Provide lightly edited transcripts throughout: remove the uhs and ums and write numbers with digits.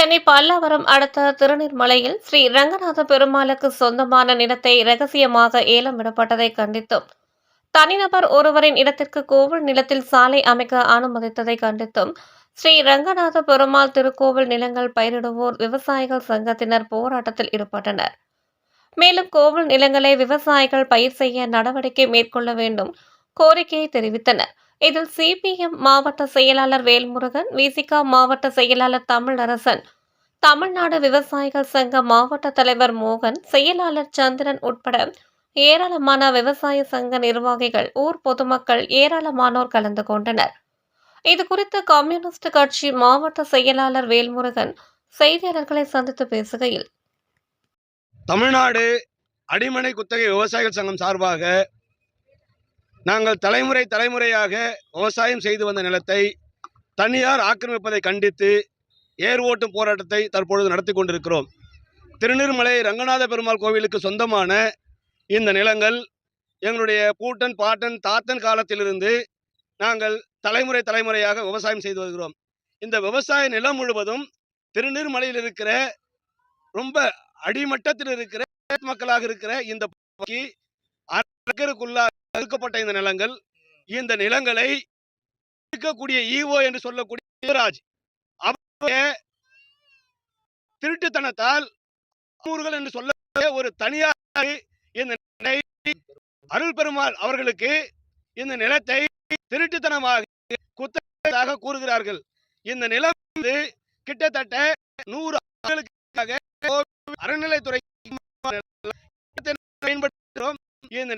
சென்னை பல்லாவரம் அடுத்த திருநீர்மலையில் ஸ்ரீ ரங்கநாத பெருமாளுக்கு சொந்தமான நிலத்தை ரகசியமாக ஏலம் விடப்பட்டதை கண்டித்தும், தனிநபர் ஒருவரின் இடத்திற்கு கோவில் நிலத்தில் சாலை அமைக்க அனுமதித்ததை கண்டித்தும், ஸ்ரீ ரங்கநாத பெருமாள் திருக்கோவில் நிலங்கள் பயிரிடுவோர் விவசாயிகள் சங்கத்தினர் போராட்டத்தில் ஈடுபட்டனர். மேலும் கோவில் நிலங்களை விவசாயிகள் பயிர் செய்ய நடவடிக்கை மேற்கொள்ள வேண்டும் கோரிக்கையை தெரிவித்தனர். இதில் சிபிஎம் மாவட்ட செயலாளர் வேல்முருகன், விசிக மாவட்ட செயலாளர் தமிழரசன், தமிழ்நாடு விவசாயிகள் சங்க மாவட்ட தலைவர் மோகன், செயலாளர் சந்திரன் உட்பட ஏராளமான விவசாய சங்க நிர்வாகிகள், ஊர் பொதுமக்கள் ஏராளமானோர் கலந்து கொண்டனர். இதுகுறித்து கம்யூனிஸ்ட் கட்சி மாவட்ட செயலாளர் வேல்முருகன் செய்தியாளர்களை சந்தித்து பேசுகையில், தமிழ்நாடு அடிமனை குத்தகை விவசாயிகள் சங்கம் சார்பாக நாங்கள் தலைமுறையாக விவசாயம் செய்து வந்த நிலத்தை தனியார் ஆக்கிரமிப்பதை கண்டித்து ஏர் ஓட்டும் போராட்டத்தை தற்பொழுது நடத்தி கொண்டிருக்கிறோம். திருநீர்மலை ரங்கநாத பெருமாள் கோவிலுக்கு சொந்தமான இந்த நிலங்கள் எங்களுடைய பூட்டன், பாட்டன், தாத்தன் காலத்திலிருந்து நாங்கள் தலைமுறையாக விவசாயம் செய்து வருகிறோம். இந்த விவசாய நிலம் முழுவதும் திருநீர்மலையில் இருக்கிற ரொம்ப அடிமட்டத்தில் இருக்கிற மக்களாக இருக்கிற இந்த ஒதுக்கப்பட்ட இந்த நிலங்கள், இந்த நிலங்களை இருக்கக்கூடிய ஈவோ என்று சொல்லக்கூடிய சிவராஜ் திருட்டுத்தனத்தால் என்று சொல்ல ஒரு தனியார் இந்த அருள் பெருமாள் அவர்களுக்கு இந்த நிலத்தை திருட்டுத்தனமாக குத்தகையாக கூறுகிறார்கள். இந்த நிலம் கிட்டத்தட்ட 100 ஆண்டுகளுக்காக அறநிலைத்துறை பயன்படுத்துகிறோம். இந்த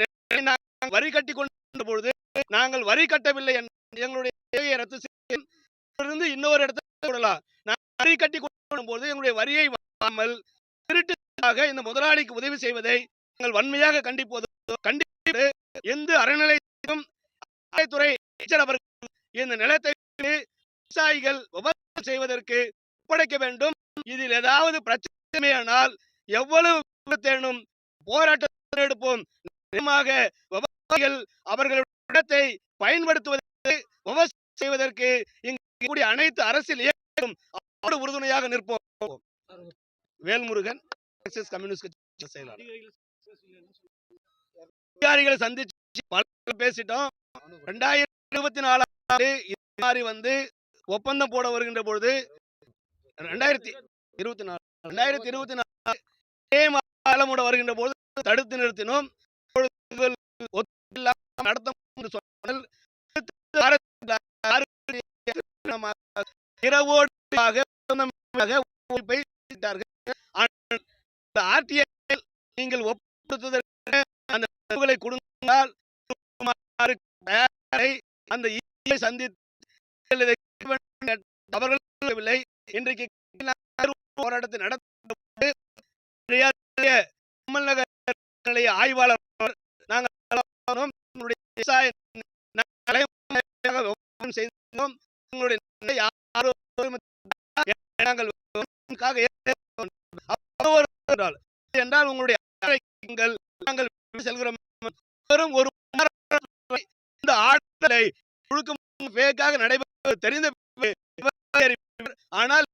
வரி கட்டி கொண்ட பொழுது நாங்கள் வரி கட்டவில்லை, எங்களுடைய ரத்து செய்து இன்னொரு இடத்துல விடலாம். வரி கட்டி கொள்ளும் போது எங்களுடைய வரியை வாங்காமல் திருட்டுக்காக இந்த முதலாளிக்கு உதவி செய்வதை நாங்கள் வன்மையாக கண்டிப்பது. எந்த அறநிலையத்துறையும் இந்த நிலத்தை விவசாயிகள் விவசாயம் செய்வதற்கு ஒப்படைக்க வேண்டும். இதில் ஏதாவது பிரச்சனையானால் எவ்வளவு தேனும் போராட்டம் எடுப்போம். விவசாயிகள் அவர்களுடைய இடத்தை பயன்படுத்துவதற்கு விவசாயம் செய்வதற்கு இங்கு அனைத்து அரசியல் இயக்கம் உறுதுணையாக நிற்போம். வேல்முருகன், கம்யூனிஸ்ட் கட்சி செயலாளர். அதிகாரிகளை சந்திச்சு பேசிட்டோம். 2024 வந்து ஒப்பந்தம் போட வருகின்ற பொழுது 2024 வருகின்ற போது தடுத்து நிறுத்தினோம். நீங்கள் அந்த கொடுத்தால் அந்த சந்தித்து இன்றைக்கு போராட்டத்தை நடத்த ஆய்வாளர் என்றால் உங்களுடைய செல்கிறோம். ஒரு இந்த ஆட்களை நடைபெறுவது தெரிந்த, ஆனால்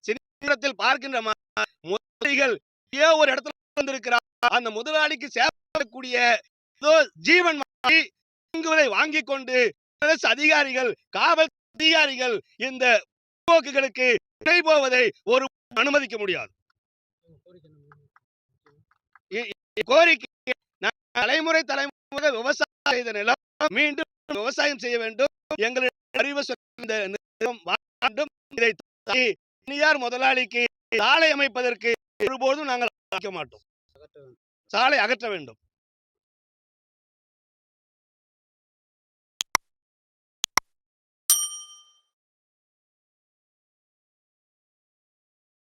சினிமாத்தில் பார்க்கின்ற முதலாளிகள் ஒரு இடத்துல வந்திருக்கிறார். அந்த முதலாளிக்கு சேரக்கூடிய ஜீவன் வாங்கி கொண்டு அதிகாரிகள், காவல் அதிகாரிகள் இந்த போக்குகளுக்கு போவதை ஒரு அனுமதிக்க முடியாது. கோரிக்கை தலைமுறை விவசாயம் செய்த நிலம் மீண்டும் விவசாயம் செய்ய வேண்டும். எங்களுடைய அறிவு இதை தனியார் முதலாளிக்கு சாலை அமைப்பதற்கு ஒருபோதும் நாங்கள் மாட்டோம். சாலை அகற்ற வேண்டும்.